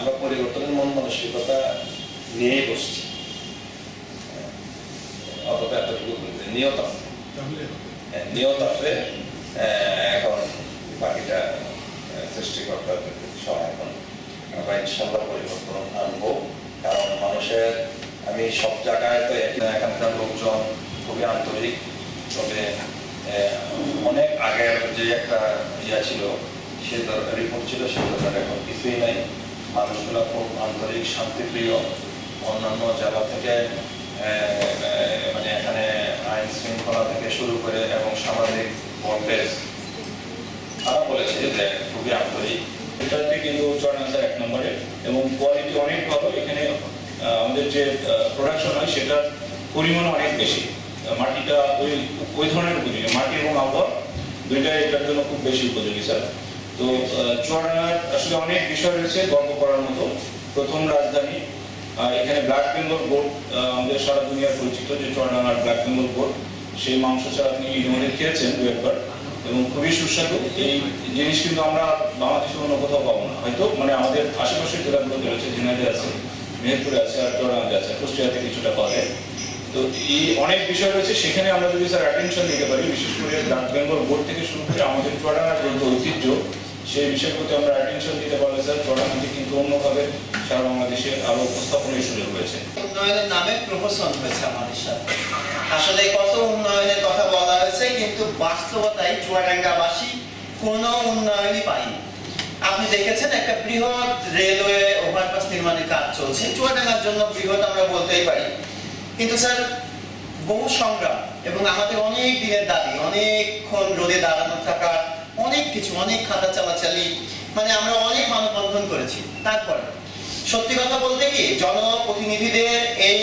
আমরা পরিবর্তনের মন মানসিকতা নিয়েই বসছি, অন্তত এতটুকু নিয়ত আছে। এখন বাকিটা সৃষ্টিকর্তাদের সহায় এখন আমরা ইনশাল্লাহ পরিবর্তন আনবো। কারণ মানুষের, আমি সব জায়গায় তো এখানকার লোকজন খুবই আন্তরিক, তবে অনেক আগের যে একটা ছিল, সে রিপোর্ট ছিল, সে ধরনের এখন কিছুই নাই। মানুষগুলো খুব আন্তরিক, শান্তিপ্রিয়। অন্যান্য জেলা থেকে মানে এখানে আইন শৃঙ্খলা থেকে শুরু করে এবং সামাজিক বন্ডেজ তারা বলেছে যে খুবই আন্তরিক। এটাতে কিন্তু চুয়াডাঙ্গা 1 নম্বরে এবং কোয়ালিটি অনেক ভালো। এখানে আমাদের যে প্রোডাকশন হয় সেটার পরিমাণ অনেক বেশি। মাটিটা ওই ধরনের উপযোগী, মাটি এবং আবহাওয়া দুইটাই এটার জন্য খুব বেশি উপযোগী স্যার। তো চুয়াডাঙ্গার আসলে অনেক বিষয় রয়েছে গর্ব করার মতো। প্রথম রাজধানী, এখানে ব্ল্যাক বেঙ্গল গোট আমাদের সারা দুনিয়ার পরিচিত, যে চুয়াডাঙ্গার ব্ল্যাক বেঙ্গল গোট, সেই মাংসটা আপনি ইতিমধ্যে খেয়েছেন দু একবার এবং খুবই সুস্বাদু। এই জিনিস কিন্তু আমরা বাংলাদেশের অন্য কোথাও পাবো না, হয়তো মানে আমাদের আশেপাশের জেলাগুলোতে রয়েছে, ঝিনাইদহে আছে, মেহেরপুরে আছে, আর চুয়াডাঙ্গাতে আছে, কুষ্টিয়াতে কিছুটা পাওয়া যায়। তো এই অনেক বিষয় রয়েছে, সেখানে আমরা যদি স্যার অ্যাটেনশন দিতে পারি, বিশেষ করে ব্ল্যাক বেঙ্গল গোট থেকে শুরু করে আমাদের চুয়াডাঙ্গার যে ঐতিহ্য, সেই বিষয়গুলোতে আমরা অ্যাটেনশন দিতে পারলে স্যার চুয়াডাঙ্গাতে কিন্তু অন্যভাবে সারা বাংলাদেশে আরো উপস্থাপনের সুযোগ রয়েছে। উন্নয়নের নামে প্রহসন হয়েছে আমাদের সাথে। আসলে কত উন্নয়নের কথা বলা হয়েছে, কিন্তু বাস্তবতায় চুয়াডাঙ্গাবাসী কোনো উন্নয়নই পায়নি। আপনি দেখেছেন একটা বৃহৎ রেলওয়ে ওভারপাস নির্মাণের কাজ চলছে, চুয়াডাঙ্গার জন্য বৃহৎ আমরা বলতেই পারি। কিন্তু স্যার বহু সংগ্রাম এবং আমাদের অনেক দিনের দাবি, অনেকক্ষণ রোদে দাঁড়ানো থাকা, অনেক কিছু, অনেক খাতা চালাচালি, মানে আমরা অনেক মানববন্ধন করেছি। তারপরে সত্যি কথা বলতে কি, জনপ্রতিনিধিদের এই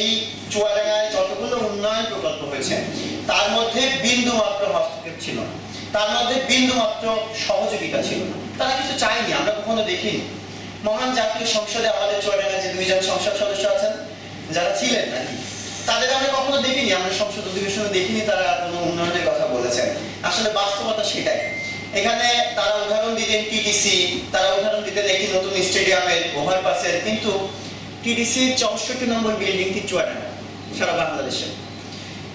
চুয়াডাঙ্গায় যতগুলো উন্নয়ন প্রকল্প হয়েছে তার মধ্যে বিন্দু মাত্র হস্তক্ষেপ ছিল না, তার মধ্যে বিন্দু মাত্র সহযোগিতা ছিল না। তারা কিছু চাইনি, আমরা কখনো দেখিনি। মহান জাতীয় সংসদে আমাদের চুয়াডাঙ্গায় যে 2 জন সংসদ সদস্য আছেন, যারা ছিলেন নাকি, তাদের আমরা কখনো দেখিনি, আমরা সংসদ অধিবেশনে দেখিনি তারা কোনো উন্নয়নের কথা বলেছেন। আসলে বাস্তবতা সেটাই। এখানে তারা উদাহরণ দিতেন টিটিসি, তারা উদাহরণ দিতেন একটি নতুন স্টেডিয়ামের, ওভারপাসের, কিন্তু টিটিসির 64 নম্বর বিল্ডিংটি চুয়াডাঙ্গা সারা বাংলাদেশে।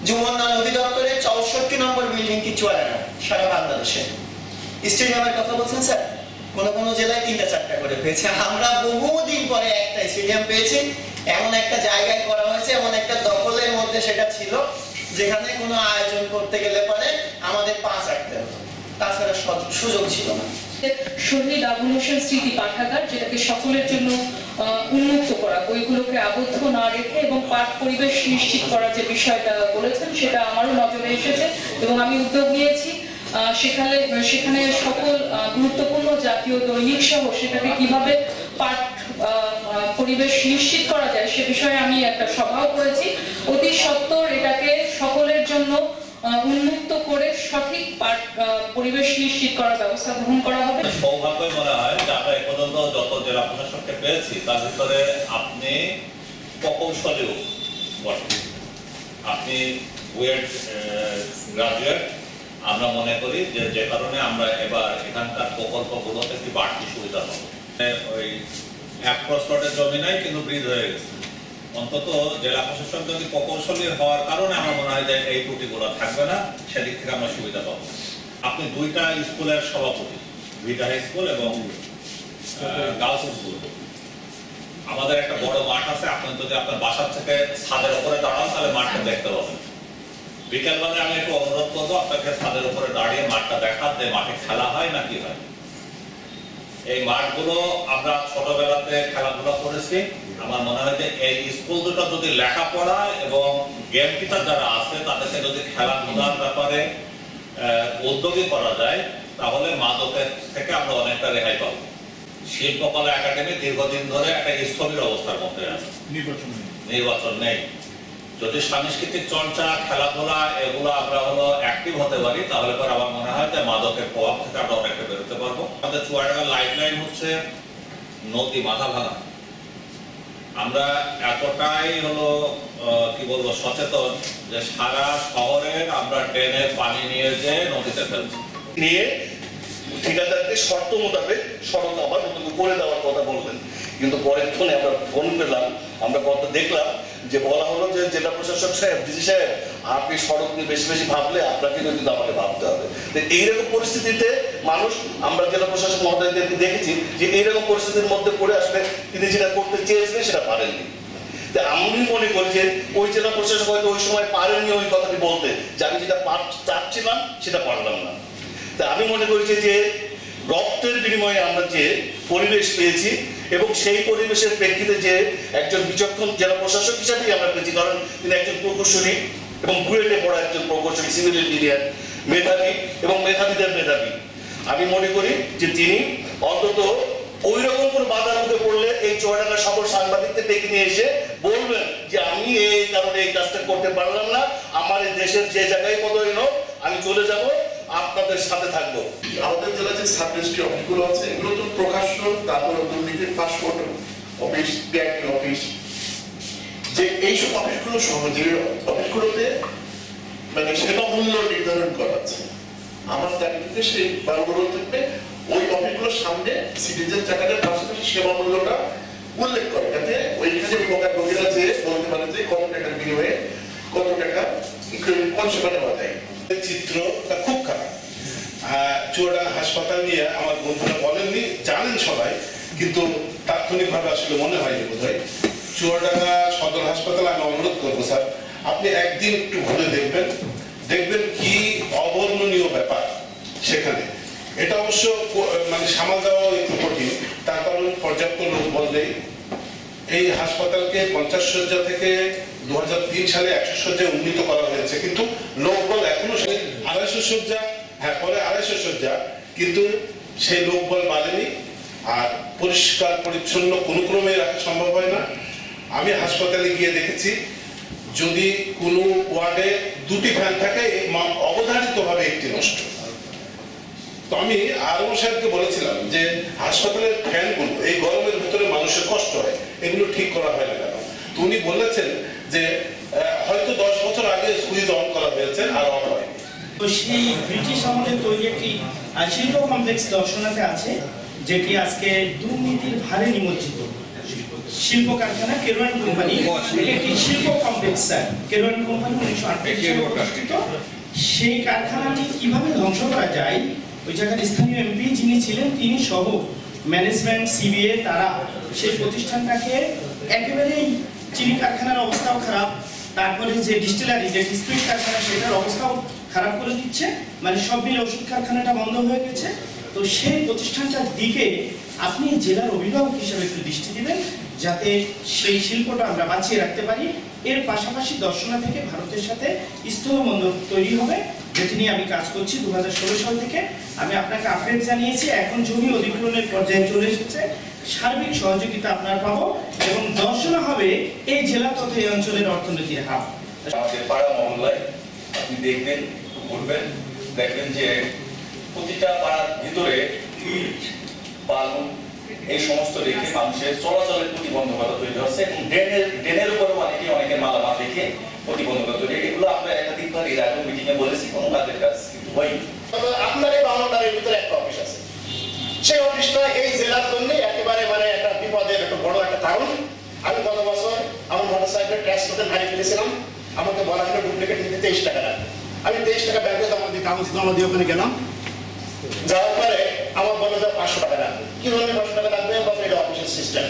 যুব উন্নয়ন অধিদপ্তরের 64 নম্বর বিল্ডিংটি চুয়াডাঙ্গা সারা বাংলাদেশে। স্টেডিয়ামের কথা বলছেন স্যার, কোন কোন জেলায় 3টা-4টা করে পেয়েছে। আমরা বহুদিন পরে একটা স্টেডিয়াম পেয়েছি, এমন একটা জায়গায় করা হয়েছে, এমন একটা দখলের মধ্যে সেটা ছিল, যেখানে কোনো আয়োজন করতে গেলে পরে আমাদের পা চাটতে হতো, তাছাড়া সুযোগ ছিল না। শহীদ আবুল হোসেন স্মৃতি পাঠাগার, যেটাকে সকলের জন্য উন্মুক্ত করা, বইগুলোকে আবদ্ধ না রেখে এবং পাঠ পরিবেশ নিশ্চিত করার যে বিষয়টা বলেছেন, সেটা আমারও নজরে এসেছে এবং আমি উদ্যোগ নিয়েছি। সেখানে সকল গুরুত্বপূর্ণ জাতীয় দৈনিক সহ সেটাকে কিভাবে পাঠ পরিবেশ নিশ্চিত করা যায় সে বিষয়ে আমি একটা সভাও করেছি। অতি সত্বর এটাকে সকলের জন্য উন্মুক্ত করে সঠিক পরিবেশ নিশ্চিত করার ব্যবস্থা গ্রহণ করা হবে। সৌভাগ্য মনে হয় যে আমরা এ পর্যন্ত যত জেলা প্রশাসককে পেয়েছি তার ভিতরে আপনি প্রকৌশলীও বটে, আপনি বুয়েট গ্রাজুয়েট। আমরা মনে করি যে কারণে আমরা এবার এখানকার প্রকল্পগুলোতে একটি বাড়তি সুবিধা পাবো। ওই 1 প্লটের জমি নাই, কিন্তু ব্রিজ হয়ে গেছে। অন্তত জেলা প্রশাসক যদি প্রকৌশলী হওয়ার কারণে আমার মনে হয় যে এই ত্রুটিগুলো থাকবে না, সেদিক থেকে আমরা সুবিধা পাবো। আপনি 2টা স্কুলের সভাপতি, ভিটা হাই স্কুল এবং গার্লস স্কুল। আমাদের একটা বড় মাঠ আছে, আপনি যদি আপনার বাসার থেকে ছাদের উপরে দাঁড়ান তাহলে মাঠটা দেখতে পাবেন। বিকেলবেলায় আমি একটু অনুরোধ করবো আপনাকে ছাদের উপরে দাঁড়িয়ে মাঠটা দেখার, যে মাঠে খেলা হয় না কি হয়। এই মাঠগুলো আমরা ছোটবেলাতে খেলাধুলা করেছি। আমার মনে হয় যে এই স্কুল দুটো যদি লেখাপড়া এবং গেম টিচার যারা আছে তাদেরকে যদি খেলাধুলার ব্যাপারে উদ্যোগী করা যায়, তাহলে মাদকের থেকে আমরা অনেকটা রেহাই পাবো। শিল্পকলা একাডেমি দীর্ঘদিন ধরে একটা স্থবির অবস্থার মধ্যে আছে, নির্বাচন নেই। যদি সাংস্কৃতিক চর্চা, খেলাধুলা এগুলো আমরা অ্যাক্টিভ হতে পারি, তাহলে পরে আমার মনে হয় যে মাদকের প্রভাব থেকে আমরা অনেকটা বেরোতে পারবো। আমাদের চুয়াডাঙ্গার লাইফলাইন হচ্ছে নদী, মাথাভাঙা। আমরা এতটাই কি বলবো সচেতন যে সারা শহরের আমরা ড্রেনের পানি নিয়ে যে নদীতে ফেলছি। নিয়ে ঠিকাদারকে শর্ত মোতাবেক সড়ক আবার নতুন করে দেওয়ার কথা বলবেন। কিন্তু পরের ফোনে আমরা ফোন পেলাম, আমরা কত দেখলাম যে বলা হলো যে জেলা প্রশাসক সাহেব, ডিসি সাহেব, আপনি সড়ক নিয়ে বেশি বেশি ভাবলে আপনাকে কিন্তু আমাকে ভাবতে হবে। তো এইরকম পরিস্থিতিতে মানুষ, আমরা জেলা প্রশাসক মহোদয়দেরকে দেখেছি যে এইরকম পরিস্থিতির মধ্যে পড়ে আসলে তিনি যেটা করতে চেয়েছিলেন সেটা পারেননি। আমি মনে করি যে ওই জেলা প্রশাসক হয়তো ওই সময় পারেননি ওই কথাটি বলতে, যে আমি যেটা চাচ্ছিলাম সেটা পারলাম না। তা আমি মনে করি যে রক্তের বিনিময়ে আমরা যে পরিবেশ পেয়েছি এবং সেই পরিবেশের প্রেক্ষিতে যে একজন বিচক্ষণ জেলা প্রশাসক হিসাবেই আমরা পেয়েছি, কারণ তিনি একজন প্রকৌশলী এবং বুয়েটে পড়া একজন প্রকৌশলী, সিভিল ইঞ্জিনিয়ার, মেধাবী এবং মেধাবীদের মেধাবী। আমি মনে করি যে তিনি অন্তত ওই রকম কোনো বাধার মধ্যে পড়লে এই চুয়াডাঙ্গা সকল সাংবাদিকদের ডেকে নিয়ে এসে বলবেন যে আমি এই কারণে এই কাজটা করতে পারলাম না, আমার এই দেশের যে জায়গায় পদহীন হোক আমি চলে যাব, আপনাদের সাথে থাকবো। আমাদের জেলায় যে সাব রেজিস্ট্রি অফিসগুলো আছে এগুলো তো প্রকাশ্য, তারপর দুর্নীতির পাসপোর্ট অফিস, ব্যাংক অফিস, যে এইসব অফিসগুলো সহ যে অফিসগুলোতে মানে সেবা মূল্য নির্ধারণ করা আছে, আমার দায়িত্বে সেই অনুরোধ থাকবে ওই অফিসগুলোর সামনে সিটিজেন চার্টারের পাশাপাশি সেবা মূল্যটা উল্লেখ করে, যাতে ওইখানে উপকারভোগীরা যে বলতে পারে যে কত টাকার বিনিময়ে কত টাকা কোন সেবা নেওয়া যায়। চিত্রটা খুব খারাপ। চুয়াডাঙ্গা হাসপাতাল নিয়ে আমার বন্ধুরা বলেননি, জানেন সবাই, কিন্তু তাৎক্ষণিকভাবে আসলে মনে হয়নি বোধহয়। চুয়াডাঙ্গা সদর হাসপাতাল আমি অনুরোধ করবো স্যার, আপনি একদিন একটু ঘুরে দেখবেন কি অবর্ণনীয় ব্যাপার সেখানে। এটা অবশ্য মানে সামাল দেওয়া একটু কঠিন, তার কারণ পর্যাপ্ত লোক বললেই এই হাসপাতালকে 50 শয্যা থেকে 2003 সালে 100 শয্যায় উন্নীত করা হয়েছে, কিন্তু লোকবল এখনো 250 শয্যা, হ্যাঁ পরে 250 শয্যা, কিন্তু সেই লোকবল বাড়েনি। আর পরিষ্কার পরিচ্ছন্ন কোনো ক্রমে রাখা সম্ভব হয় না। আমি হাসপাতালে গিয়ে দেখেছি যদি কোনো ওয়ার্ডে 2টি ফ্যান থাকে অবধারিতভাবে একটি নষ্ট। তো আমি আরও সাহেবকে বলেছিলাম যে হাসপাতালের ফ্যানগুলো এই গরমের ভিতরে মানুষের কষ্ট হয়, এগুলো ঠিক করা হয় না কেন? তো উনি বলেছেন যে হয়তো 10 বছর আগে সুইচ অন করা হয়েছে আর অন হয়নি। তো সেই ব্রিটিশ আমলে তৈরি একটি শিল্প কমপ্লেক্স দর্শনাতে আছে, যেটি আজকে দুর্নীতির ভারে নিমজ্জিত। শিল্প কারখানা কেরোয়ান কোম্পানি একটি শিল্প কমপ্লেক্স, স্যার কেরোয়ান কোম্পানি 1958 সালে প্রতিষ্ঠিত। সেই কারখানাটি কিভাবে ধ্বংস করা যায়, ওই জায়গার স্থানীয় এমপি যিনি ছিলেন তিনি সহ ম্যানেজমেন্ট, সিবিএ, তারা সেই প্রতিষ্ঠানটাকে একেবারেই, চিনি কারখানার অবস্থাও খারাপ, তারপরে যে ডিস্টিলারি, যে ডিস্ট্রিক্ট কারখানা সেটার অবস্থাও খারাপ করে দিচ্ছে, মানে সব মিলে ওষুধ কারখানাটা বন্ধ হয়ে গেছে। তো সেই প্রতিষ্ঠানটার দিকে আপনি জেলার অভিভাবক হিসেবে একটু দৃষ্টি দিবেন, যাতে সেই শিল্পটা আমরা বাঁচিয়ে রাখতে পারি। এর পাশাপাশি দর্শনা থেকে ভারতের সাথে স্থলবন্দর তৈরি হবে, যেটি নিয়ে আমি কাজ করছি 2016 সাল থেকে। আমি আপনাকে আপডেট জানিয়েছি, এখন জমি অধিগ্রহণের পর্যায়ে চলে এসেছে, সার্বিক সহযোগিতা আপনার পাবো এবং দর্শনা হবে এই জেলা তথা এই অঞ্চলের অর্থনীতির হাব। আমাদের পাড়া মহল্লায় আপনি দেখবেন, ঘুরবেন, দেখবেন যে প্রতিটা পাড়ার ভিতরে ইট, বালু এই সমস্ত রেখে মানুষের চলাচলের প্রতিবন্ধকতা তৈরি হচ্ছে এবং ড্রেনের উপরে অনেকে মালামাল রেখে প্রতিবন্ধকতা তৈরি। এগুলো আমরা একাধিকবার এর আগে মিটিং এ বলেছি, কোনো কাজের কাজ কিন্তু হয়নি। আপনার এই বাউন্ডারির ভিতরে একটা অফিস আছে, সেই অফিসটা এই জেলার জন্য একেবারে মানে একটা বিপদের একটা বড় একটা কারণ। আমি গত বছর আমার মোটরসাইকেল ট্যাক্স টোকেন হারিয়ে ফেলেছিলাম, আমাকে বলা হলো ডুপ্লিকেট নিতে 23 টাকা লাগবে। আমি 23 টাকা ব্যাংকে জমা দিয়ে ওখানে গেলাম, যাওয়ার পরে আমার বললো যে 500 টাকা লাগবে। কি ধরনের 500 টাকা লাগবে? এটা অফিসের সিস্টেম।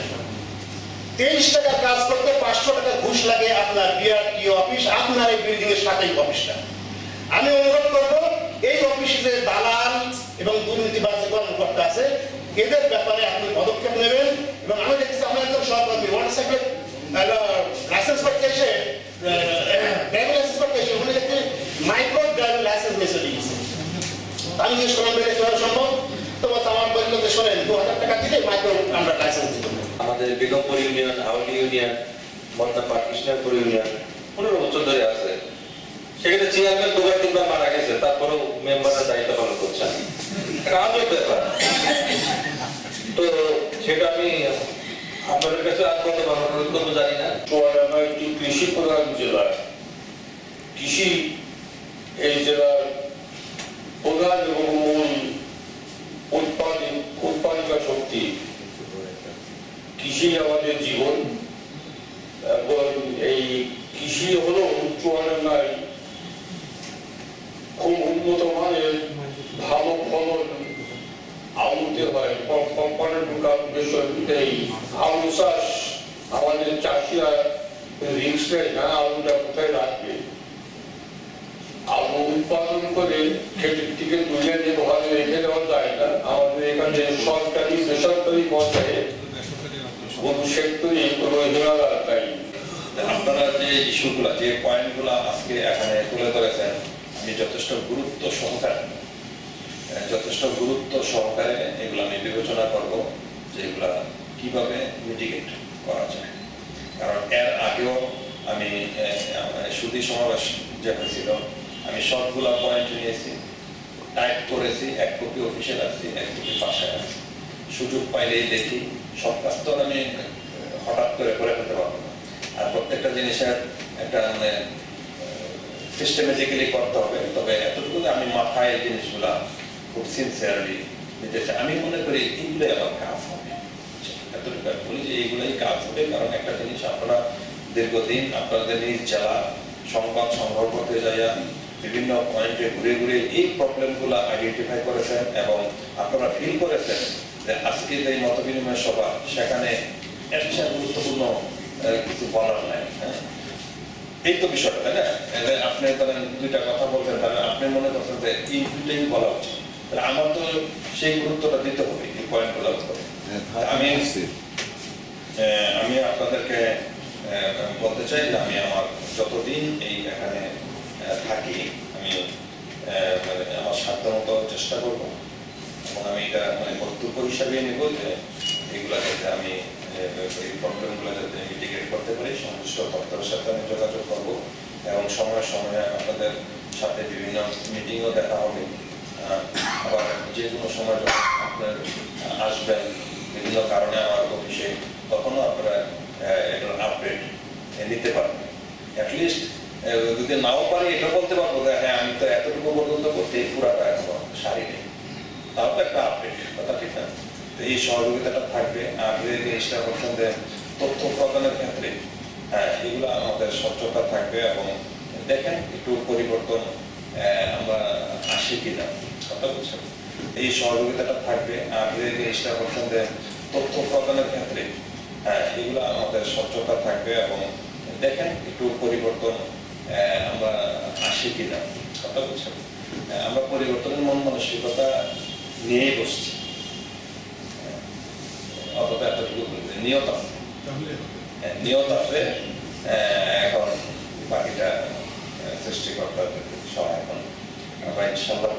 23 টাকার কাজ করতে 500 টাকা ঘুষ লাগে আপনার বিআরটিও অফিস, আপনার এই বিল্ডিং এর সাথেই অফিসটা। আমি অনুরোধ করবো এই অফিসে দালাল এবং দুর্নীতিবাজ যে কর্মকর্তা আছে এদের ব্যাপারে আপনি পদক্ষেপ নেবেন। এবং আমি দেখছি আমার একজন সহকর্মী মোটরসাইকেল লাইসেন্স করতে এসে, ড্রাইভিং লাইসেন্স করতে এসে উনি দেখতে মাইক্রো ড্রাইভিং লাইসেন্স মেসে দিয়েছে। আমি জিজ্ঞেস করলাম এটা কিভাবে সম্ভব? তো আমার বললো যে শোনেন 2000 টাকা দিলে মাইক্রো আমরা লাইসেন্স দিতে হবে। আমাদের Begampur union, Haori union, Barnapar, Krishnapur union 15 বছর ধরে আছে। সেখানে চেয়ারম্যান 2-3 মারা গেছে, তারপরেও মেম্বাররা দায়িত্ব পালন করছে। আজব ব্যাপার। তো সেটা আমি আপনাদের কাছে আর কত অনুরোধ করবো জানি না। চুয়াডাঙ্গা একটি কৃষি প্রধান জেলা, কৃষি এই জেলার প্রধান এবং মূল উৎপাদিকা শক্তি। কৃষি কৃষি আমাদের জীবন, এবং এই কৃষি হলো চুয়াডাঙ্গায় খুব উন্নত মানের ভালো ফলন আলুতে হয়। এই আলু চাষ আমাদের চাষিরা রিস্ক নেয় না আলুটা কোথায় রাখবে। আলু উৎপাদন করে ক্ষেতের থেকে তুলে যে ওখানে রেখে দেওয়া যায় না। আমাদের এখানে সরকারি বেসরকারি পর্যায়ে কোনো সেক্টরই কোনো হিমালয়। আপনারা যে ইস্যুগুলা যে পয়েন্টগুলো আজকে এখানে তুলে ধরেছেন আমি যথেষ্ট গুরুত্ব সহকারে এগুলো আমি বিবেচনা করব যে এগুলা কিভাবে মিটিগেট করা যায়। কারণ এর আগেও আমি সুধী সমাবেশ যে হয়েছিল আমি সবগুলা পয়েন্ট নিয়েছি, টাইপ করেছি, এক কপি অফিসে রাখছি, এক কপি বাসায় আছে। সুযোগ পাইলেই দেখি, সব কাজ তো আমি হঠাৎ করে ফেলতে পারবো না। আর প্রত্যেকটা জিনিসের একটা মানে সিস্টেমেটিক্যালি করতে হবে। তবে এতটুকু আমি মাথায় জিনিসগুলা খুব সিনসিয়ারলি নিতে চাই। আমি মনে করি এইগুলোই আমার কাজ হবে, এতটুকু বলি যে এইগুলোই কাজ হবে। কারণ একটা জিনিস আপনারা দীর্ঘদিন আপনাদের নিজ জেলা সংবাদ সংগ্রহ করতে যাইয়া বিভিন্ন পয়েন্টে ঘুরে ঘুরে এই প্রবলেমগুলো আইডেন্টিফাই করেছেন এবং আপনারা ফিল করেছেন যে আজকে যে মত বিনিময় সভা সেখানে একটা গুরুত্বপূর্ণ কিছু বলার নাই। এই তো বিষয়টা, তাই না? আপনি ধরেন দুইটা কথা বলছেন, তাহলে আপনি মনে করছেন যে এই দুইটাই বলা উচিত, তাহলে আমার তো সেই গুরুত্বটা দিতে হবে এই পয়েন্টগুলোর উপরে। আমি আপনাদেরকে বলতে চাই যে আমি আমার যতদিন এই এখানে থাকি আমি আমার সাধ্যমতো চেষ্টা করবো এবং আমি এটা মানে কর্তব্য হিসাবে নেব যে এগুলা যাতে আমি এই প্রবলেমগুলো যাতে মিটিগেট করতে পারি। সংশ্লিষ্ট দপ্তরের সাথে আমি যোগাযোগ করবো এবং সময়ে সময়ে আপনাদের সাথে বিভিন্ন মিটিংও দেখা হবে। আবার যে কোনো সময় যখন আপনার আসবেন বিভিন্ন কারণে আমার অফিসে, তখনও আপনারা এটার আপডেট নিতে পারবেন। অ্যাটলিস্ট যদি নাও পারি এটা বলতে পারবো যে হ্যাঁ আমি তো এতটুকু পর্যন্ত করতে পুরাটা এখনো সারি নেই, তাও তো একটা আপডেট কথা, ঠিক না? তো এই সহযোগিতাটা থাকবে। আর যে জিনিসটা বলছেন যে তথ্য প্রদানের ক্ষেত্রে এগুলো আমাদের স্বচ্ছতা থাকবে এবং দেখেন একটু পরিবর্তন আমরা আসি কিনা, কথা বলছেন। এই সহযোগিতাটা থাকবে। আর যে জিনিসটা বলছেন যে তথ্য প্রদানের ক্ষেত্রে এগুলো আমাদের স্বচ্ছতা থাকবে এবং দেখেন একটু পরিবর্তন আমরা আসি কিনা, কথা বলছেন। আমরা পরিবর্তনের মন মানসিকতা নিয়েই বসছি, অথবা এতটুকু নিয়ত আছে। এখন বাকিটা সৃষ্টিকর্তার সহায়, এখন আমরা ইনশাল্লাহ